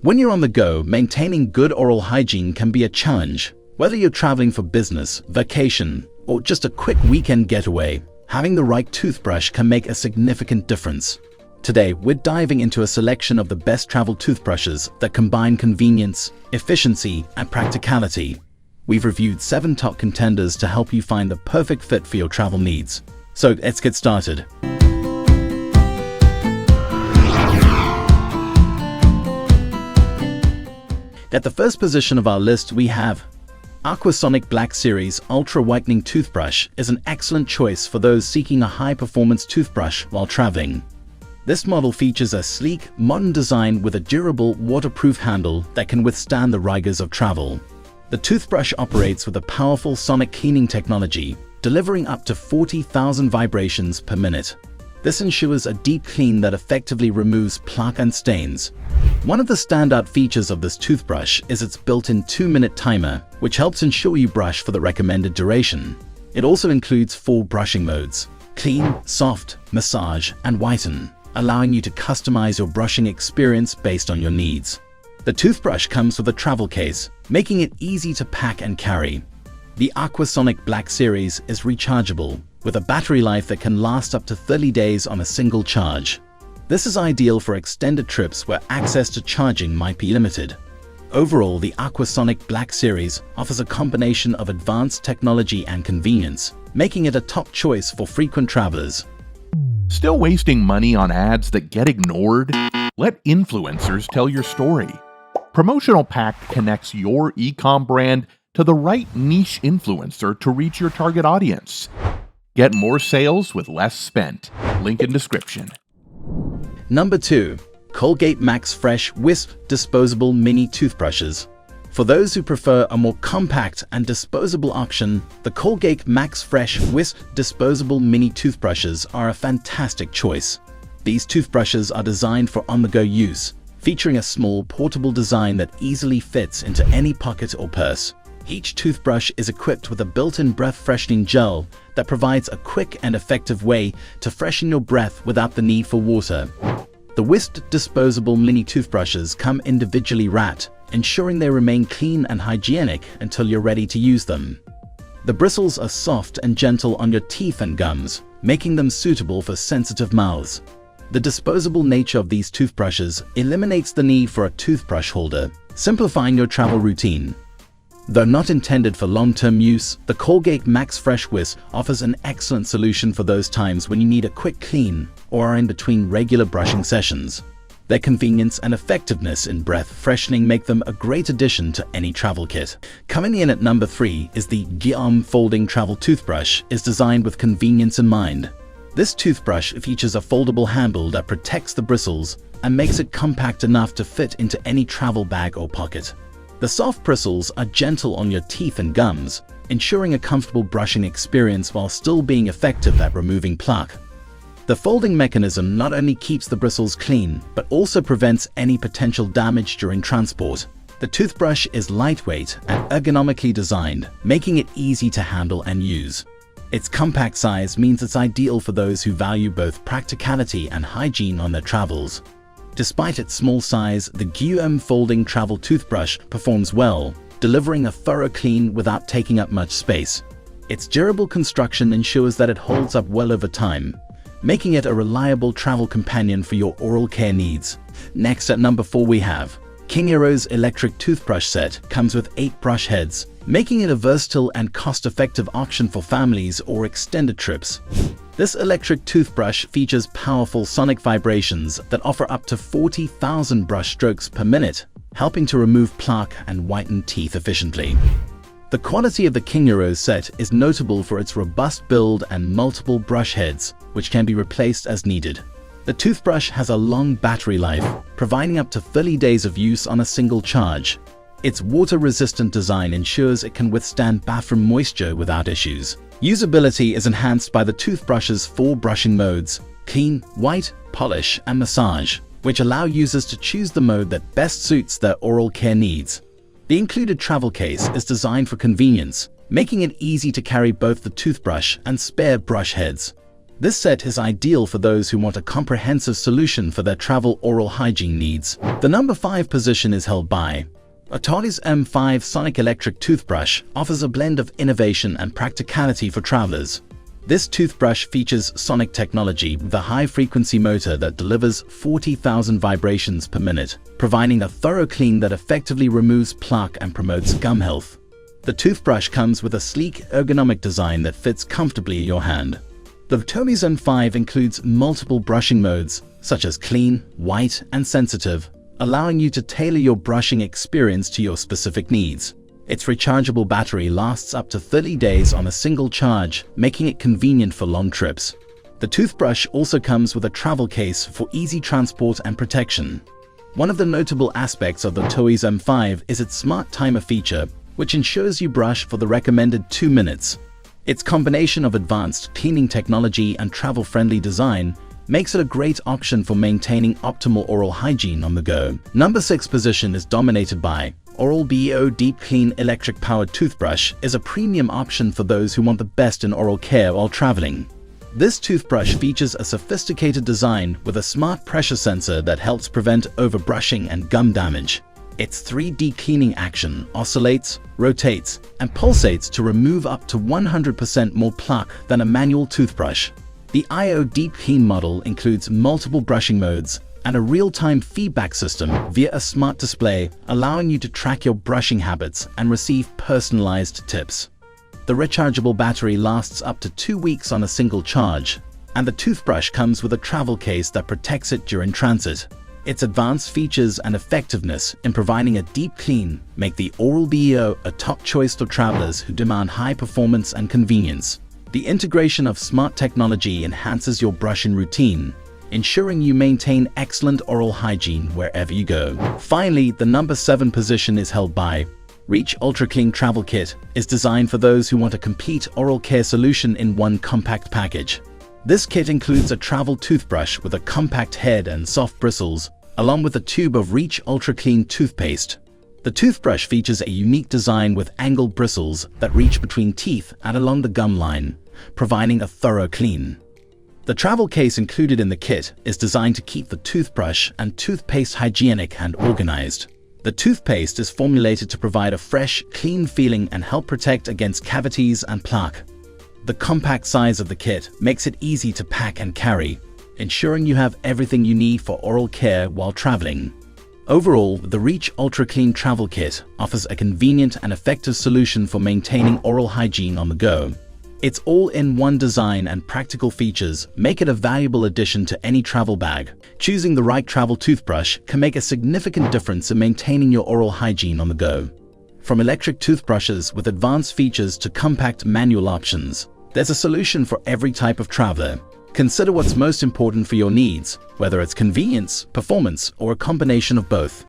When you're on the go, maintaining good oral hygiene can be a challenge. Whether you're traveling for business, vacation, or just a quick weekend getaway, having the right toothbrush can make a significant difference. Today, we're diving into a selection of the best travel toothbrushes that combine convenience, efficiency, and practicality. We've reviewed 7 top contenders to help you find the perfect fit for your travel needs. So let's get started. At the first position of our list, we have Aquasonic Black Series Ultra Whitening Toothbrush is an excellent choice for those seeking a high-performance toothbrush while traveling. This model features a sleek, modern design with a durable, waterproof handle that can withstand the rigors of travel. The toothbrush operates with a powerful sonic cleaning technology, delivering up to 40,000 vibrations per minute. This ensures a deep clean that effectively removes plaque and stains. One of the standout features of this toothbrush is its built-in 2-minute timer, which helps ensure you brush for the recommended duration. It also includes 4 brushing modes: clean, soft, massage, and whiten, allowing you to customize your brushing experience based on your needs. The toothbrush comes with a travel case, making it easy to pack and carry. The Aquasonic Black Series is rechargeable, with a battery life that can last up to 30 days on a single charge. This is ideal for extended trips where access to charging might be limited. Overall, the Aquasonic Black Series offers a combination of advanced technology and convenience, making it a top choice for frequent travelers. Still wasting money on ads that get ignored? Let influencers tell your story. Promotional Pack connects your e-com brand to the right niche influencer to reach your target audience. Get more sales with less spent. Link in description. Number 2. Colgate Max Fresh Wisp Disposable Mini Toothbrushes. For those who prefer a more compact and disposable option, the Colgate Max Fresh Wisp Disposable Mini Toothbrushes are a fantastic choice. These toothbrushes are designed for on-the-go use, featuring a small, portable design that easily fits into any pocket or purse. Each toothbrush is equipped with a built-in breath-freshening gel that provides a quick and effective way to freshen your breath without the need for water. The Wisp Disposable Mini Toothbrushes come individually wrapped, ensuring they remain clean and hygienic until you're ready to use them. The bristles are soft and gentle on your teeth and gums, making them suitable for sensitive mouths. The disposable nature of these toothbrushes eliminates the need for a toothbrush holder, simplifying your travel routine. Though not intended for long-term use, the Colgate Max Fresh Wisp offers an excellent solution for those times when you need a quick clean or are in between regular brushing sessions. Their convenience and effectiveness in breath freshening make them a great addition to any travel kit. Coming in at number 3 is the Guillaume Folding Travel Toothbrush, is designed with convenience in mind. This toothbrush features a foldable handle that protects the bristles and makes it compact enough to fit into any travel bag or pocket. The soft bristles are gentle on your teeth and gums, ensuring a comfortable brushing experience while still being effective at removing plaque. The folding mechanism not only keeps the bristles clean, but also prevents any potential damage during transport. The toothbrush is lightweight and ergonomically designed, making it easy to handle and use. Its compact size means it's ideal for those who value both practicality and hygiene on their travels. Despite its small size, the Guillaume Folding Travel Toothbrush performs well, delivering a thorough clean without taking up much space. Its durable construction ensures that it holds up well over time, making it a reliable travel companion for your oral care needs. Next at number 4 we have Kingheroes Electric Toothbrush Set. Comes with 8 brush heads, making it a versatile and cost-effective option for families or extended trips. This electric toothbrush features powerful sonic vibrations that offer up to 40,000 brush strokes per minute, helping to remove plaque and whiten teeth efficiently. The quality of the Kingheroes set is notable for its robust build and multiple brush heads, which can be replaced as needed. The toothbrush has a long battery life, providing up to 30 days of use on a single charge. Its water-resistant design ensures it can withstand bathroom moisture without issues. Usability is enhanced by the toothbrush's 4 brushing modes: clean, white, polish, and massage, which allow users to choose the mode that best suits their oral care needs. The included travel case is designed for convenience, making it easy to carry both the toothbrush and spare brush heads. This set is ideal for those who want a comprehensive solution for their travel oral hygiene needs. The number 5 position is held by Rtauys M5 Sonic Electric Toothbrush offers a blend of innovation and practicality for travelers. This toothbrush features sonic technology with a high-frequency motor that delivers 40,000 vibrations per minute, providing a thorough clean that effectively removes plaque and promotes gum health. The toothbrush comes with a sleek, ergonomic design that fits comfortably in your hand. The Rtauys M5 includes multiple brushing modes, such as clean, white, and sensitive, allowing you to tailor your brushing experience to your specific needs. Its rechargeable battery lasts up to 30 days on a single charge, making it convenient for long trips. The toothbrush also comes with a travel case for easy transport and protection. One of the notable aspects of the Rtauys M5 is its smart timer feature, which ensures you brush for the recommended 2 minutes. Its combination of advanced cleaning technology and travel-friendly design makes it a great option for maintaining optimal oral hygiene on the go. Number 6 position is dominated by Oral-B Deep Clean Electric Powered Toothbrush is a premium option for those who want the best in oral care while traveling. This toothbrush features a sophisticated design with a smart pressure sensor that helps prevent overbrushing and gum damage. Its 3D cleaning action oscillates, rotates, and pulsates to remove up to 100% more plaque than a manual toothbrush. The IO Deep Clean model includes multiple brushing modes and a real-time feedback system via a smart display, allowing you to track your brushing habits and receive personalized tips. The rechargeable battery lasts up to 2 weeks on a single charge, and the toothbrush comes with a travel case that protects it during transit. Its advanced features and effectiveness in providing a deep clean make the Oral-B a top choice for travelers who demand high performance and convenience. The integration of smart technology enhances your brushing routine, ensuring you maintain excellent oral hygiene wherever you go. Finally, the number 7 position is held by Reach Ultraclean Travel Kit is designed for those who want a complete oral care solution in one compact package. This kit includes a travel toothbrush with a compact head and soft bristles, along with a tube of Reach Ultraclean toothpaste. The toothbrush features a unique design with angled bristles that reach between teeth and along the gum line, providing a thorough clean. The travel case included in the kit is designed to keep the toothbrush and toothpaste hygienic and organized. The toothpaste is formulated to provide a fresh, clean feeling and help protect against cavities and plaque. The compact size of the kit makes it easy to pack and carry, ensuring you have everything you need for oral care while traveling. Overall, the Reach Ultraclean Travel Kit offers a convenient and effective solution for maintaining oral hygiene on the go. Its all-in-one design and practical features make it a valuable addition to any travel bag. Choosing the right travel toothbrush can make a significant difference in maintaining your oral hygiene on the go. From electric toothbrushes with advanced features to compact manual options, there's a solution for every type of traveler. Consider what's most important for your needs, whether it's convenience, performance, or a combination of both.